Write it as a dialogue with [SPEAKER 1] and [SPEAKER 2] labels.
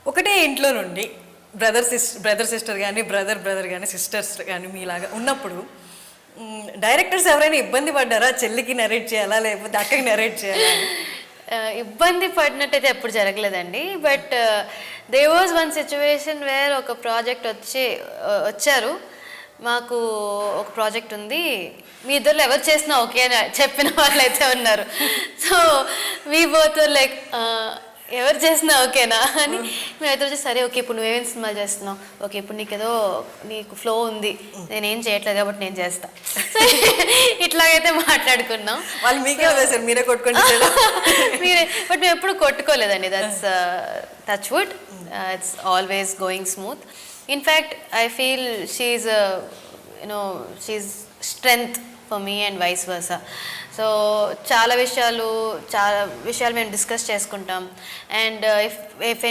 [SPEAKER 1] ఒకటే ఇంట్లో నుండి బ్రదర్ సిస్టర్ కానీ బ్రదర్ కానీ సిస్టర్స్ కానీ మీలాగా ఉన్నప్పుడు డైరెక్టర్స్ ఎవరైనా ఇబ్బంది పడ్డారా? చెల్లికి నరేట్ చేయాలా లేకపోతే అక్కకి నరేట్ చేయాలా?
[SPEAKER 2] ఇబ్బంది పడినట్టయితే ఎప్పుడు జరగలేదండి. But they was one situation where ఒక ప్రాజెక్ట్ వచ్చారు, మాకు ఒక ప్రాజెక్ట్ ఉంది, మీ ఇద్దరు ఎవరు చేసినా ఓకే అని చెప్పిన వాళ్ళు అయితే ఉన్నారు. సో వీ బోత్ లైక్ ఎవరు చేసినా ఓకేనా అని. మేమైతే వచ్చి సరే ఓకే ఇప్పుడు నువ్వేమేమి సినిమాలు చేస్తున్నావు, ఓకే ఇప్పుడు నీకు ఫ్లో ఉంది, నేనేం చేయట్లేదు కాబట్టి నేను చేస్తా, ఇట్లాగైతే మాట్లాడుకున్నాం.
[SPEAKER 1] వాళ్ళు మీకే వదిలేసారు, మీరే కొట్టుకోండి
[SPEAKER 2] మీరే. బట్ మేము ఎప్పుడు కొట్టుకోలేదండి. That's touch wood, it's always going smooth. In fact I feel she strength for me and vice versa. So చాలా విషయాలు మేము డిస్కస్ చేసుకుంటాం. And if